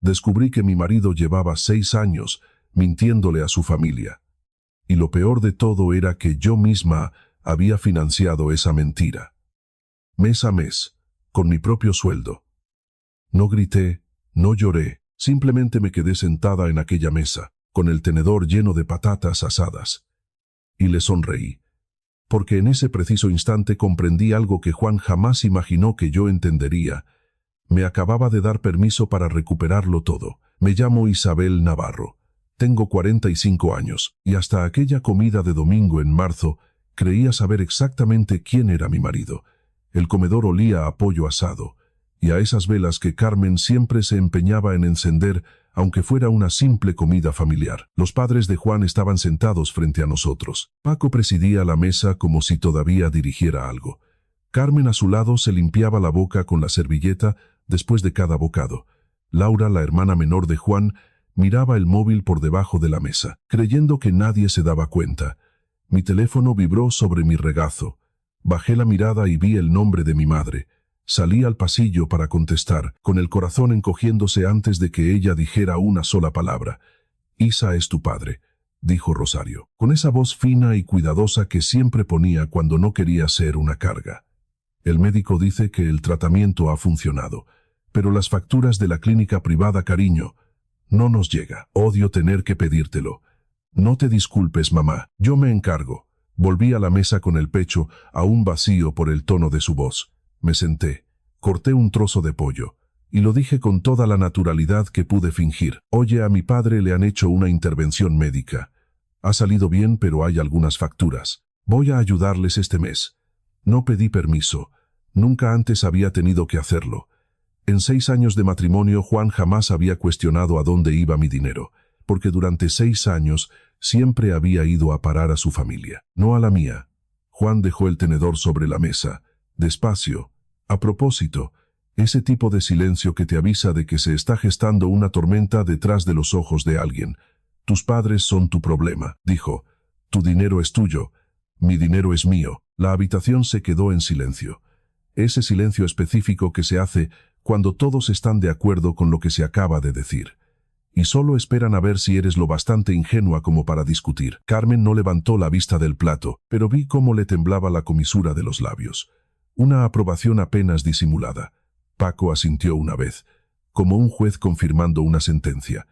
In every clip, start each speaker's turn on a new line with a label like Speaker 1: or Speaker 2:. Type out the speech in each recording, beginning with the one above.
Speaker 1: Descubrí que mi marido llevaba 6 años mintiéndole a su familia. Y lo peor de todo era que yo misma había financiado esa mentira. Mes a mes, con mi propio sueldo. No grité, no lloré, simplemente me quedé sentada en aquella mesa, con el tenedor lleno de patatas asadas. Y le sonreí, porque en ese preciso instante comprendí algo que Juan jamás imaginó que yo entendería. Me acababa de dar permiso para recuperarlo todo. Me llamo Isabel Navarro. Tengo 45 años, y hasta aquella comida de domingo en marzo, creía saber exactamente quién era mi marido. El comedor olía a pollo asado, y a esas velas que Carmen siempre se empeñaba en encender, aunque fuera una simple comida familiar. Los padres de Juan estaban sentados frente a nosotros. Paco presidía la mesa como si todavía dirigiera algo. Carmen a su lado se limpiaba la boca con la servilleta después de cada bocado. Laura, la hermana menor de Juan, miraba el móvil por debajo de la mesa, creyendo que nadie se daba cuenta. Mi teléfono vibró sobre mi regazo. Bajé la mirada y vi el nombre de mi madre. Salí al pasillo para contestar, con el corazón encogiéndose antes de que ella dijera una sola palabra. «Isa es tu padre», dijo Rosario, con esa voz fina y cuidadosa que siempre ponía cuando no quería ser una carga. «El médico dice que el tratamiento ha funcionado, pero las facturas de la clínica privada, cariño, no nos llega. Odio tener que pedírtelo. No te disculpes, mamá, yo me encargo». Volví a la mesa con el pecho aún vacío por el tono de su voz. Me senté, corté un trozo de pollo, y lo dije con toda la naturalidad que pude fingir. «Oye, a mi padre le han hecho una intervención médica. Ha salido bien, pero hay algunas facturas. Voy a ayudarles este mes. No pedí permiso. Nunca antes había tenido que hacerlo. En 6 años de matrimonio, Juan jamás había cuestionado a dónde iba mi dinero, porque durante 6 años siempre había ido a parar a su familia, no a la mía». Juan dejó el tenedor sobre la mesa, despacio. «A propósito, ese tipo de silencio que te avisa de que se está gestando una tormenta detrás de los ojos de alguien. Tus padres son tu problema», dijo. «Tu dinero es tuyo, mi dinero es mío». La habitación se quedó en silencio. Ese silencio específico que se hace cuando todos están de acuerdo con lo que se acaba de decir. Y solo esperan a ver si eres lo bastante ingenua como para discutir. Carmen no levantó la vista del plato, pero vi cómo le temblaba la comisura de los labios. Una aprobación apenas disimulada. Paco asintió una vez, como un juez confirmando una sentencia.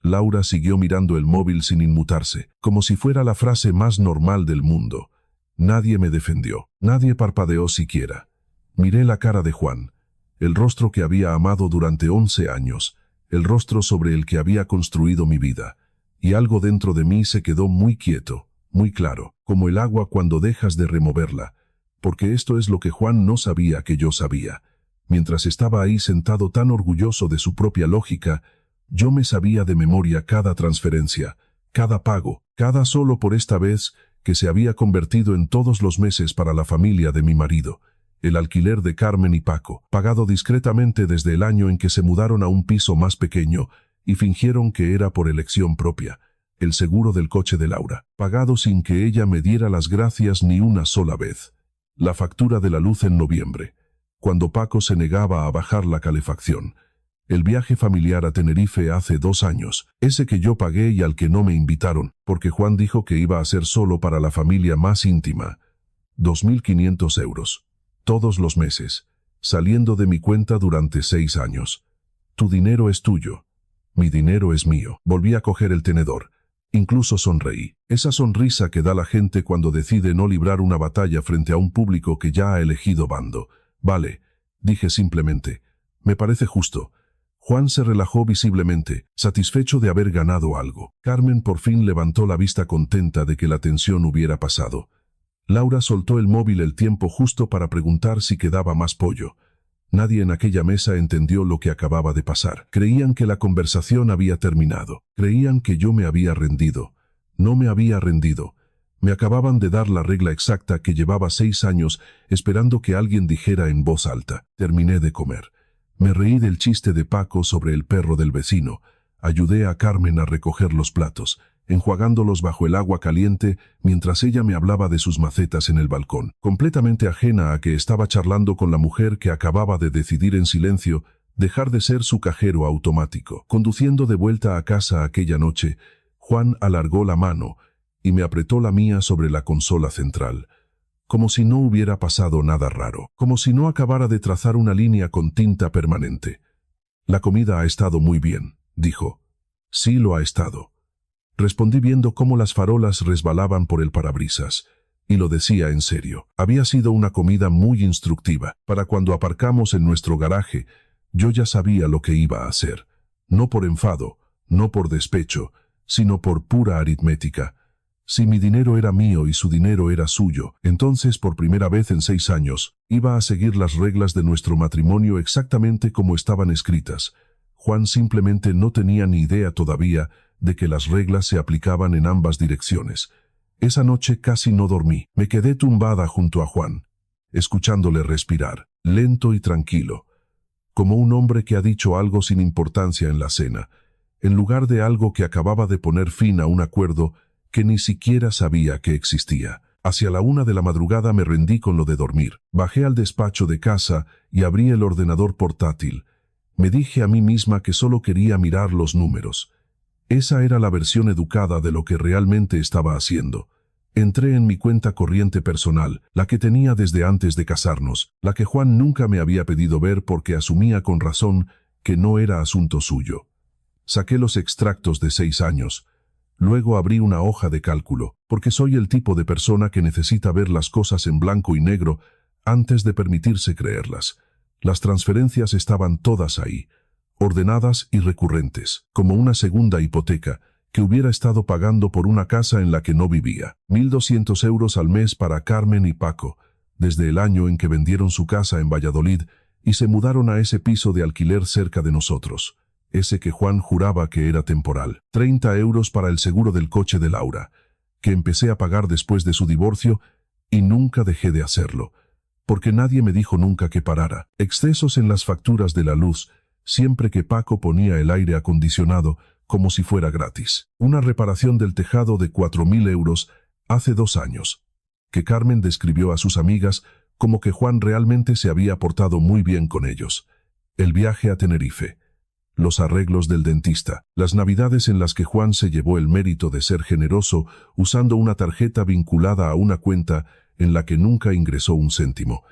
Speaker 1: Laura siguió mirando el móvil sin inmutarse, como si fuera la frase más normal del mundo. Nadie me defendió, nadie parpadeó siquiera. Miré la cara de Juan, el rostro que había amado durante 11 años, el rostro sobre el que había construido mi vida, y algo dentro de mí se quedó muy quieto, muy claro, como el agua cuando dejas de removerla, porque esto es lo que Juan no sabía que yo sabía. Mientras estaba ahí sentado tan orgulloso de su propia lógica, yo me sabía de memoria cada transferencia, cada pago, cada solo por esta vez que se había convertido en todos los meses para la familia de mi marido. El alquiler de Carmen y Paco, pagado discretamente desde el año en que se mudaron a un piso más pequeño y fingieron que era por elección propia. El seguro del coche de Laura, pagado sin que ella me diera las gracias ni una sola vez. La factura de la luz en noviembre, cuando Paco se negaba a bajar la calefacción. El viaje familiar a Tenerife hace 2 años, ese que yo pagué y al que no me invitaron, porque Juan dijo que iba a ser solo para la familia más íntima. 2.500 euros. Todos los meses, saliendo de mi cuenta durante 6 años. Tu dinero es tuyo. Mi dinero es mío. Volví a coger el tenedor. Incluso sonreí. Esa sonrisa que da la gente cuando decide no librar una batalla frente a un público que ya ha elegido bando. Vale, dije simplemente. Me parece justo. Juan se relajó visiblemente, satisfecho de haber ganado algo. Carmen por fin levantó la vista contenta de que la tensión hubiera pasado. Laura soltó el móvil el tiempo justo para preguntar si quedaba más pollo. Nadie en aquella mesa entendió lo que acababa de pasar. Creían que la conversación había terminado. Creían que yo me había rendido. No me había rendido. Me acababan de dar la regla exacta que llevaba 6 años esperando que alguien dijera en voz alta. Terminé de comer. Me reí del chiste de Paco sobre el perro del vecino. Ayudé a Carmen a recoger los platos, enjuagándolos bajo el agua caliente mientras ella me hablaba de sus macetas en el balcón. Completamente ajena a que estaba charlando con la mujer que acababa de decidir en silencio dejar de ser su cajero automático. Conduciendo de vuelta a casa aquella noche, Juan alargó la mano y me apretó la mía sobre la consola central, como si no hubiera pasado nada raro, como si no acabara de trazar una línea con tinta permanente. «La comida ha estado muy bien», dijo. «Sí lo ha estado», respondí viendo cómo las farolas resbalaban por el parabrisas, y lo decía en serio. Había sido una comida muy instructiva. Para cuando aparcamos en nuestro garaje, yo ya sabía lo que iba a hacer. No por enfado, no por despecho, sino por pura aritmética. Si mi dinero era mío y su dinero era suyo, entonces por primera vez en 6 años, iba a seguir las reglas de nuestro matrimonio exactamente como estaban escritas. Juan simplemente no tenía ni idea todavía de que las reglas se aplicaban en ambas direcciones. Esa noche casi no dormí. Me quedé tumbada junto a Juan, escuchándole respirar, lento y tranquilo, como un hombre que ha dicho algo sin importancia en la cena, en lugar de algo que acababa de poner fin a un acuerdo que ni siquiera sabía que existía. Hacia la 1 de la madrugada me rendí con lo de dormir. Bajé al despacho de casa y abrí el ordenador portátil. Me dije a mí misma que solo quería mirar los números. Esa era la versión educada de lo que realmente estaba haciendo. Entré en mi cuenta corriente personal, la que tenía desde antes de casarnos, la que Juan nunca me había pedido ver porque asumía con razón que no era asunto suyo. Saqué los extractos de 6 años. Luego abrí una hoja de cálculo, porque soy el tipo de persona que necesita ver las cosas en blanco y negro antes de permitirse creerlas. Las transferencias estaban todas ahí, ordenadas y recurrentes, como una segunda hipoteca que hubiera estado pagando por una casa en la que no vivía. 1.200 euros al mes para Carmen y Paco, desde el año en que vendieron su casa en Valladolid y se mudaron a ese piso de alquiler cerca de nosotros, ese que Juan juraba que era temporal. 30 euros para el seguro del coche de Laura, que empecé a pagar después de su divorcio y nunca dejé de hacerlo, porque nadie me dijo nunca que parara. Excesos en las facturas de la luz, siempre que Paco ponía el aire acondicionado como si fuera gratis. Una reparación del tejado de 4.000 euros hace 2 años, que Carmen describió a sus amigas como que Juan realmente se había portado muy bien con ellos. El viaje a Tenerife, los arreglos del dentista, las navidades en las que Juan se llevó el mérito de ser generoso usando una tarjeta vinculada a una cuenta en la que nunca ingresó un céntimo.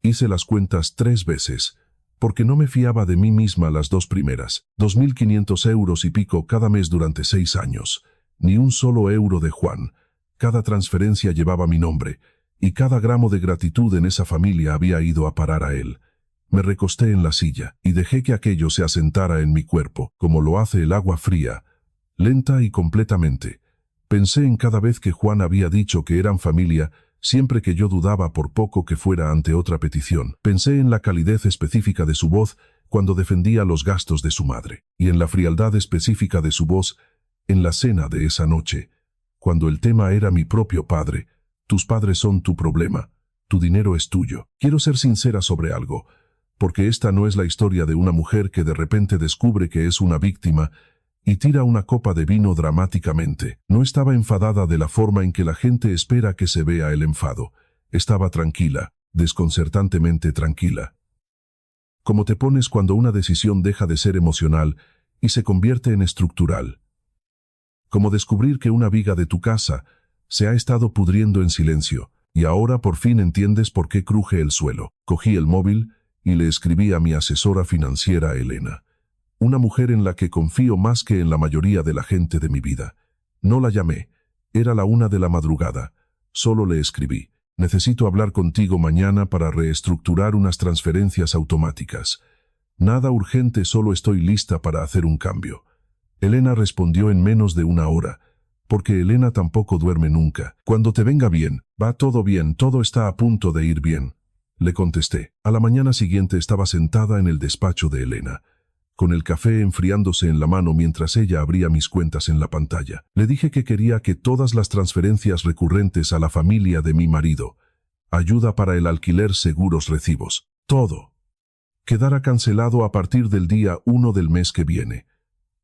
Speaker 1: Hice las cuentas 3 veces, porque no me fiaba de mí misma las 2 primeras. 2.500 euros y pico cada mes durante 6 años. Ni un solo euro de Juan. Cada transferencia llevaba mi nombre, y cada gramo de gratitud en esa familia había ido a parar a él. Me recosté en la silla y dejé que aquello se asentara en mi cuerpo, como lo hace el agua fría, lenta y completamente. Pensé en cada vez que Juan había dicho que eran familia, siempre que yo dudaba por poco que fuera ante otra petición. Pensé en la calidez específica de su voz cuando defendía los gastos de su madre, y en la frialdad específica de su voz en la cena de esa noche, cuando el tema era mi propio padre. Tus padres son tu problema, tu dinero es tuyo. Quiero ser sincera sobre algo, porque esta no es la historia de una mujer que de repente descubre que es una víctima y tira una copa de vino dramáticamente. No estaba enfadada de la forma en que la gente espera que se vea el enfado. Estaba tranquila, desconcertantemente tranquila. Como te pones cuando una decisión deja de ser emocional y se convierte en estructural. Como descubrir que una viga de tu casa se ha estado pudriendo en silencio, y ahora por fin entiendes por qué cruje el suelo. Cogí el móvil y le escribí a mi asesora financiera Elena. Una mujer en la que confío más que en la mayoría de la gente de mi vida. No la llamé. Era la 1 de la madrugada. Solo le escribí: necesito hablar contigo mañana para reestructurar unas transferencias automáticas. Nada urgente, solo estoy lista para hacer un cambio. Elena respondió en menos de 1 hora, porque Elena tampoco duerme nunca. Cuando te venga bien, va todo bien, todo está a punto de ir bien. Le contesté. A la mañana siguiente estaba sentada en el despacho de Elena, con el café enfriándose en la mano mientras ella abría mis cuentas en la pantalla. Le dije que quería que todas las transferencias recurrentes a la familia de mi marido, ayuda para el alquiler, seguros, recibos, todo, quedara cancelado a partir del día 1 del mes que viene.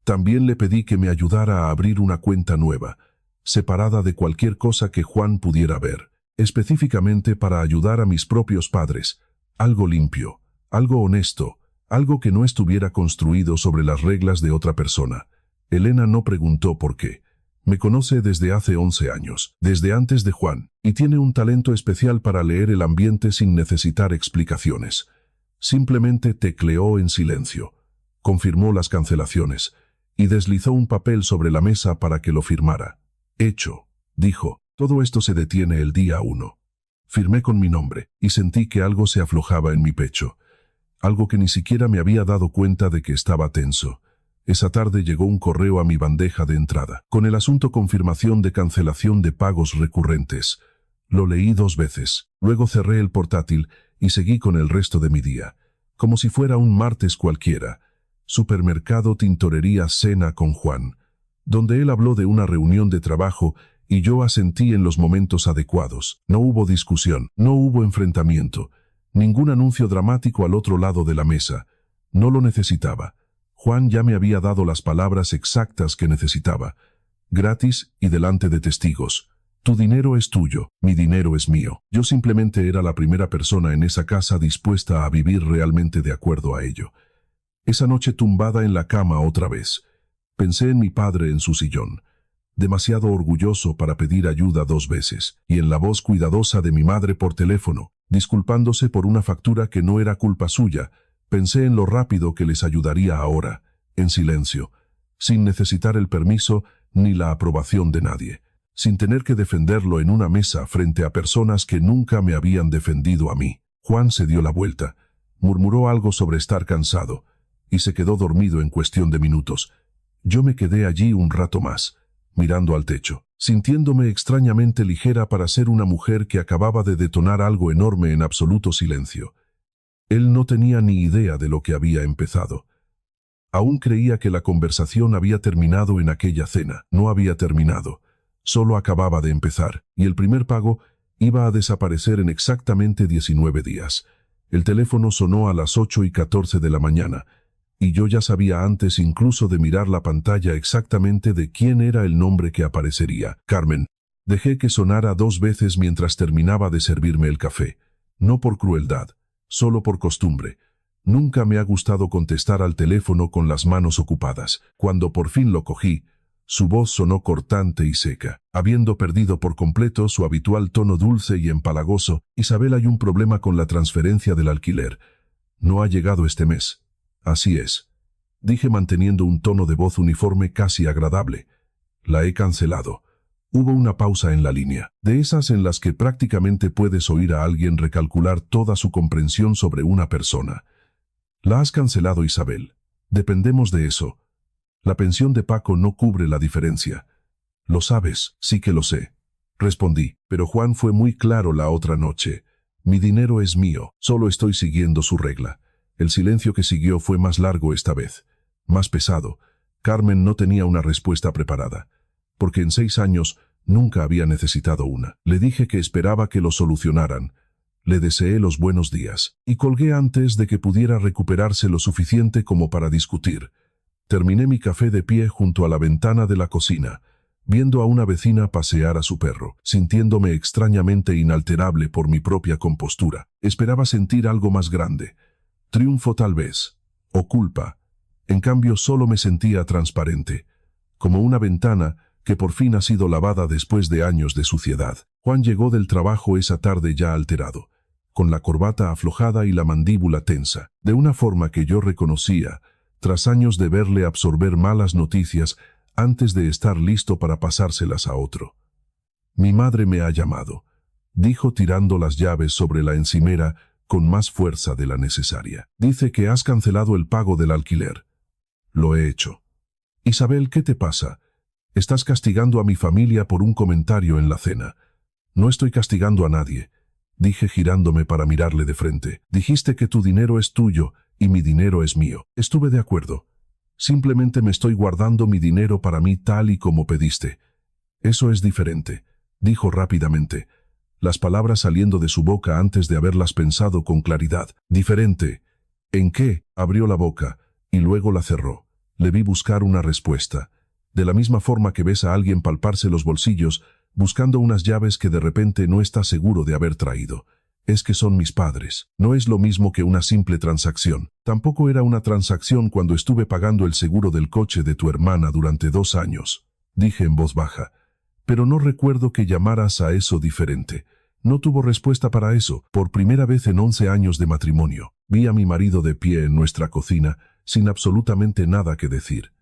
Speaker 1: También le pedí que me ayudara a abrir una cuenta nueva, separada de cualquier cosa que Juan pudiera ver, específicamente para ayudar a mis propios padres, algo limpio, algo honesto, algo que no estuviera construido sobre las reglas de otra persona. Elena no preguntó por qué. Me conoce desde hace 11 años, desde antes de Juan, y tiene un talento especial para leer el ambiente sin necesitar explicaciones. Simplemente tecleó en silencio, confirmó las cancelaciones, y deslizó un papel sobre la mesa para que lo firmara. Hecho, dijo, todo esto se detiene el día 1. Firmé con mi nombre, y sentí que algo se aflojaba en mi pecho. Algo que ni siquiera me había dado cuenta de que estaba tenso. Esa tarde llegó un correo a mi bandeja de entrada, con el asunto confirmación de cancelación de pagos recurrentes. Lo leí 2 veces, luego cerré el portátil y seguí con el resto de mi día, como si fuera un martes cualquiera. Supermercado, tintorería, cena con Juan, donde él habló de una reunión de trabajo y yo asentí en los momentos adecuados. No hubo discusión, no hubo enfrentamiento, ningún anuncio dramático al otro lado de la mesa. No lo necesitaba. Juan ya me había dado las palabras exactas que necesitaba, gratis y delante de testigos. Tu dinero es tuyo, mi dinero es mío. Yo simplemente era la primera persona en esa casa dispuesta a vivir realmente de acuerdo a ello. Esa noche tumbada en la cama otra vez, pensé en mi padre en su sillón, demasiado orgulloso para pedir ayuda 2 veces, y en la voz cuidadosa de mi madre por teléfono, disculpándose por una factura que no era culpa suya. Pensé en lo rápido que les ayudaría ahora, en silencio, sin necesitar el permiso ni la aprobación de nadie, sin tener que defenderlo en una mesa frente a personas que nunca me habían defendido a mí. Juan se dio la vuelta, murmuró algo sobre estar cansado, y se quedó dormido en cuestión de minutos. Yo me quedé allí un rato más, mirando al techo, sintiéndome extrañamente ligera para ser una mujer que acababa de detonar algo enorme en absoluto silencio. Él no tenía ni idea de lo que había empezado. Aún creía que la conversación había terminado en aquella cena. No había terminado. Solo acababa de empezar, y el primer pago iba a desaparecer en exactamente 19 días. El teléfono sonó a las 8:14 de la mañana, y yo ya sabía antes incluso de mirar la pantalla exactamente de quién era el nombre que aparecería. Carmen. Dejé que sonara 2 veces mientras terminaba de servirme el café. No por crueldad. Solo por costumbre. Nunca me ha gustado contestar al teléfono con las manos ocupadas. Cuando por fin lo cogí, su voz sonó cortante y seca, habiendo perdido por completo su habitual tono dulce y empalagoso. Isabel, hay un problema con la transferencia del alquiler. No ha llegado este mes. Así es, dije manteniendo un tono de voz uniforme casi agradable. La he cancelado. Hubo una pausa en la línea, de esas en las que prácticamente puedes oír a alguien recalcular toda su comprensión sobre una persona. La has cancelado, Isabel. Dependemos de eso. La pensión de Paco no cubre la diferencia. Lo sabes, sí que lo sé. Respondí, pero Juan fue muy claro la otra noche. Mi dinero es mío, solo estoy siguiendo su regla. El silencio que siguió fue más largo esta vez, más pesado. Carmen no tenía una respuesta preparada, porque en 6 años nunca había necesitado una. Le dije que esperaba que lo solucionaran. Le deseé los buenos días, y colgué antes de que pudiera recuperarse lo suficiente como para discutir. Terminé mi café de pie junto a la ventana de la cocina, viendo a una vecina pasear a su perro, sintiéndome extrañamente inalterable por mi propia compostura. Esperaba sentir algo más grande. Triunfo tal vez, o culpa. En cambio solo me sentía transparente, como una ventana que por fin ha sido lavada después de años de suciedad. Juan llegó del trabajo esa tarde ya alterado, con la corbata aflojada y la mandíbula tensa, de una forma que yo reconocía, tras años de verle absorber malas noticias antes de estar listo para pasárselas a otro. Mi madre me ha llamado, dijo tirando las llaves sobre la encimera con más fuerza de la necesaria. Dice que has cancelado el pago del alquiler. Lo he hecho. Isabel, ¿qué te pasa? Estás castigando a mi familia por un comentario en la cena. No estoy castigando a nadie, dije girándome para mirarle de frente. Dijiste que tu dinero es tuyo y mi dinero es mío. Estuve de acuerdo. Simplemente me estoy guardando mi dinero para mí tal y como pediste. Eso es diferente, dijo rápidamente, las palabras saliendo de su boca antes de haberlas pensado con claridad. ¿Diferente? ¿En qué? Abrió la boca y luego la cerró. Le vi buscar una respuesta. De la misma forma que ves a alguien palparse los bolsillos, buscando unas llaves que de repente no está seguro de haber traído. Es que son mis padres. No es lo mismo que una simple transacción. Tampoco era una transacción cuando estuve pagando el seguro del coche de tu hermana durante 2 años. Dije en voz baja. Pero no recuerdo que llamaras a eso diferente. No tuvo respuesta para eso. Por primera vez en 11 años de matrimonio, vi a mi marido de pie en nuestra cocina, sin absolutamente nada que decir.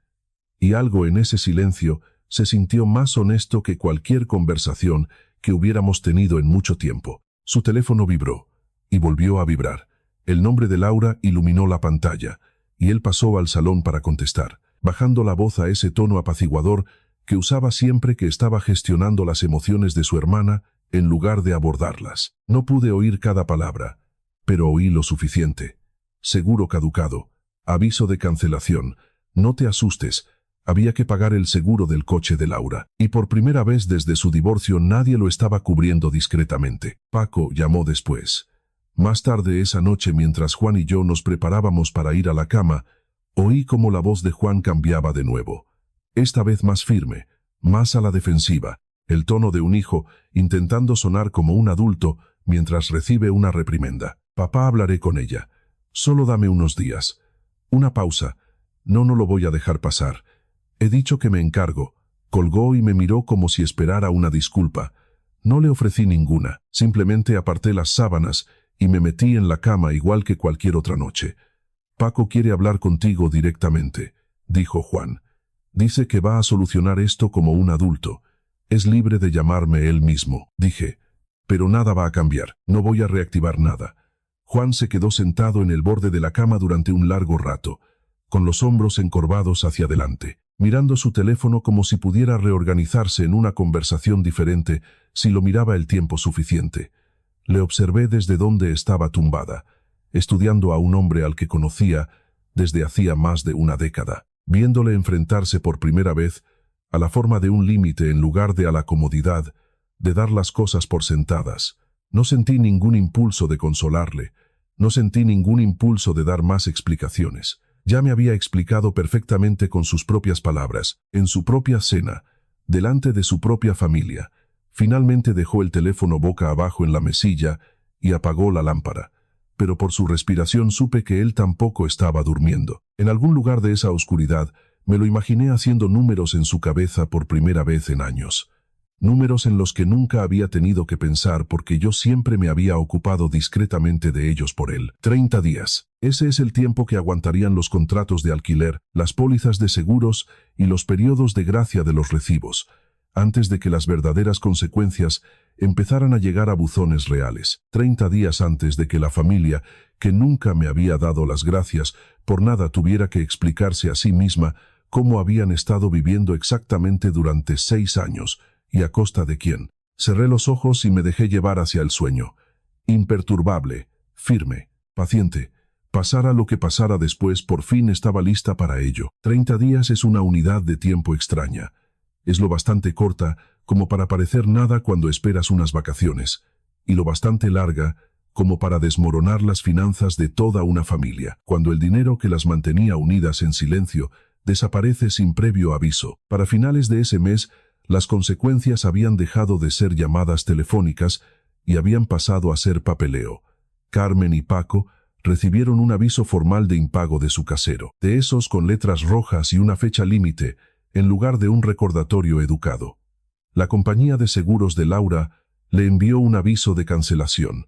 Speaker 1: Y algo en ese silencio se sintió más honesto que cualquier conversación que hubiéramos tenido en mucho tiempo. Su teléfono vibró, y volvió a vibrar. El nombre de Laura iluminó la pantalla, y él pasó al salón para contestar, bajando la voz a ese tono apaciguador que usaba siempre que estaba gestionando las emociones de su hermana en lugar de abordarlas. No pude oír cada palabra, pero oí lo suficiente. Seguro caducado, aviso de cancelación, no te asustes. Había que pagar el seguro del coche de Laura, y por primera vez desde su divorcio nadie lo estaba cubriendo discretamente. Paco llamó después. Más tarde esa noche, mientras Juan y yo nos preparábamos para ir a la cama, oí cómo la voz de Juan cambiaba de nuevo. Esta vez más firme, más a la defensiva, el tono de un hijo intentando sonar como un adulto mientras recibe una reprimenda. Papá, hablaré con ella. Solo dame unos días. Una pausa. No lo voy a dejar pasar. He dicho que me encargo. Colgó y me miró como si esperara una disculpa. No le ofrecí ninguna. Simplemente aparté las sábanas y me metí en la cama igual que cualquier otra noche. Paco quiere hablar contigo directamente, dijo Juan. Dice que va a solucionar esto como un adulto. Es libre de llamarme él mismo, dije. Pero nada va a cambiar. No voy a reactivar nada. Juan se quedó sentado en el borde de la cama durante un largo rato, con los hombros encorvados hacia adelante, mirando su teléfono como si pudiera reorganizarse en una conversación diferente si lo miraba el tiempo suficiente. Le observé desde donde estaba tumbada, estudiando a un hombre al que conocía desde hacía más de una década, viéndole enfrentarse por primera vez a la forma de un límite en lugar de a la comodidad de dar las cosas por sentadas. No sentí ningún impulso de consolarle, no sentí ningún impulso de dar más explicaciones. Ya me había explicado perfectamente con sus propias palabras, en su propia cena, delante de su propia familia. Finalmente dejó el teléfono boca abajo en la mesilla y apagó la lámpara. Pero por su respiración supe que él tampoco estaba durmiendo. En algún lugar de esa oscuridad me lo imaginé haciendo números en su cabeza por primera vez en años. Números en los que nunca había tenido que pensar porque yo siempre me había ocupado discretamente de ellos por él. 30 días. Ese es el tiempo que aguantarían los contratos de alquiler, las pólizas de seguros y los periodos de gracia de los recibos, antes de que las verdaderas consecuencias empezaran a llegar a buzones reales. 30 días antes de que la familia, que nunca me había dado las gracias por nada, tuviera que explicarse a sí misma cómo habían estado viviendo exactamente durante 6 años, y a costa de quién. Cerré los ojos y me dejé llevar hacia el sueño. Imperturbable, firme, paciente. Pasara lo que pasara después, por fin estaba lista para ello. 30 días es una unidad de tiempo extraña. Es lo bastante corta como para parecer nada cuando esperas unas vacaciones, y lo bastante larga como para desmoronar las finanzas de toda una familia, cuando el dinero que las mantenía unidas en silencio desaparece sin previo aviso. Para finales de ese mes, las consecuencias habían dejado de ser llamadas telefónicas y habían pasado a ser papeleo. Carmen y Paco recibieron un aviso formal de impago de su casero, de esos con letras rojas y una fecha límite, en lugar de un recordatorio educado. La compañía de seguros de Laura le envió un aviso de cancelación,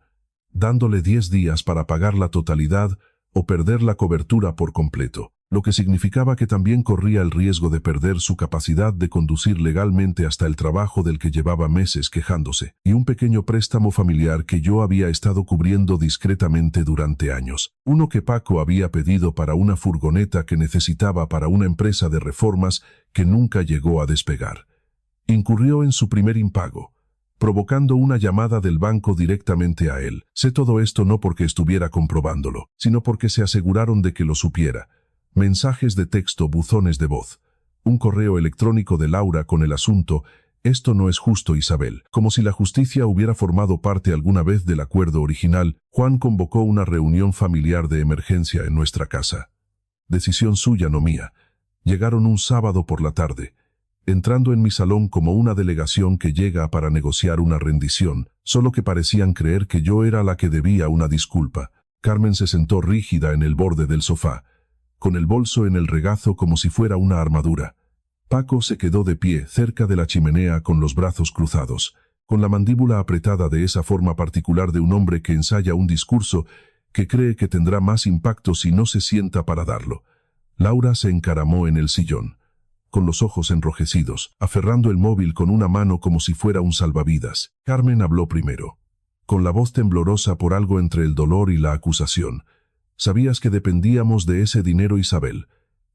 Speaker 1: dándole 10 días para pagar la totalidad o perder la cobertura por completo, lo que significaba que también corría el riesgo de perder su capacidad de conducir legalmente hasta el trabajo del que llevaba meses quejándose, y un pequeño préstamo familiar que yo había estado cubriendo discretamente durante años, uno que Paco había pedido para una furgoneta que necesitaba para una empresa de reformas que nunca llegó a despegar. Incurrió en su primer impago, provocando una llamada del banco directamente a él. Sé todo esto no porque estuviera comprobándolo, sino porque se aseguraron de que lo supiera. Mensajes de texto, buzones de voz, un correo electrónico de Laura con el asunto: «Esto no es justo, Isabel». Como si la justicia hubiera formado parte alguna vez del acuerdo original, Juan convocó una reunión familiar de emergencia en nuestra casa. Decisión suya, no mía. Llegaron un sábado por la tarde. entrando en mi salón como una delegación que llega para negociar una rendición, solo que parecían creer que yo era la que debía una disculpa. Carmen se sentó rígida en el borde del sofá, con el bolso en el regazo como si fuera una armadura. Paco se quedó de pie cerca de la chimenea con los brazos cruzados, con la mandíbula apretada de esa forma particular de un hombre que ensaya un discurso que cree que tendrá más impacto si no se sienta para darlo. Laura se encaramó en el sillón, con los ojos enrojecidos, aferrando el móvil con una mano como si fuera un salvavidas. Carmen habló primero, con la voz temblorosa por algo entre el dolor y la acusación. «Sabías que dependíamos de ese dinero, Isabel.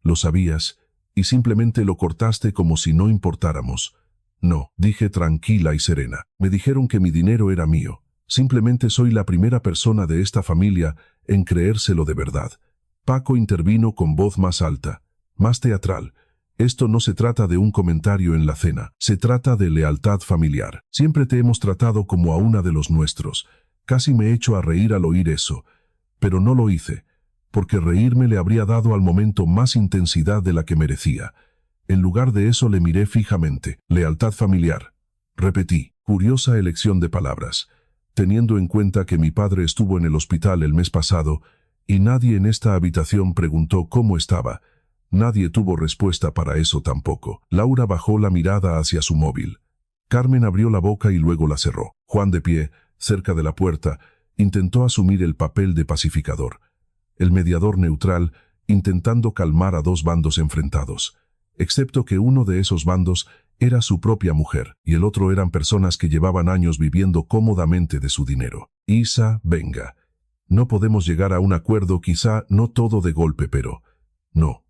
Speaker 1: Lo sabías, y simplemente lo cortaste como si no importáramos». «No», dije tranquila y serena. «Me dijeron que mi dinero era mío. Simplemente soy la primera persona de esta familia en creérselo de verdad». Paco intervino con voz más alta, más teatral. «Esto no se trata de un comentario en la cena, se trata de lealtad familiar. Siempre te hemos tratado como a una de los nuestros». Casi me echo a reír al oír eso, pero no lo hice, porque reírme le habría dado al momento más intensidad de la que merecía. En lugar de eso le miré fijamente. «Lealtad familiar», repetí, curiosa elección de palabras, teniendo en cuenta que mi padre estuvo en el hospital el mes pasado y nadie en esta habitación preguntó cómo estaba. Nadie tuvo respuesta para eso tampoco. Laura bajó la mirada hacia su móvil. Carmen abrió la boca y luego la cerró. Juan, de pie, cerca de la puerta, intentó asumir el papel de pacificador, el mediador neutral, intentando calmar a dos bandos enfrentados, excepto que uno de esos bandos era su propia mujer y el otro eran personas que llevaban años viviendo cómodamente de su dinero. «Isa, venga. No podemos llegar a un acuerdo, quizá no todo de golpe, pero...» «No»,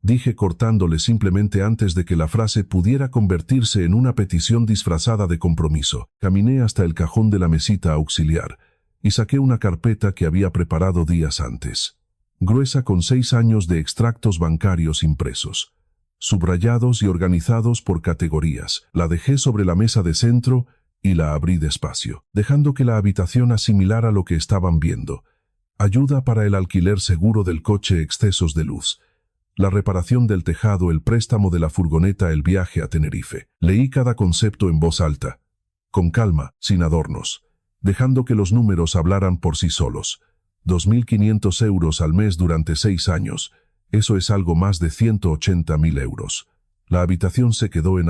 Speaker 1: dije cortándole simplemente antes de que la frase pudiera convertirse en una petición disfrazada de compromiso. Caminé hasta el cajón de la mesita auxiliar y saqué una carpeta que había preparado días antes, gruesa con 6 años de extractos bancarios impresos, subrayados y organizados por categorías. La dejé sobre la mesa de centro y la abrí despacio, dejando que la habitación asimilara lo que estaban viendo. Ayuda para el alquiler seguro del coche, excesos de luz, la reparación del tejado, el préstamo de la furgoneta, el viaje a Tenerife. Leí cada concepto en voz alta, con calma, sin adornos, dejando que los números hablaran por sí solos. 2.500 euros al mes durante 6 años. Eso es algo más de 180.000 euros. La habitación se quedó en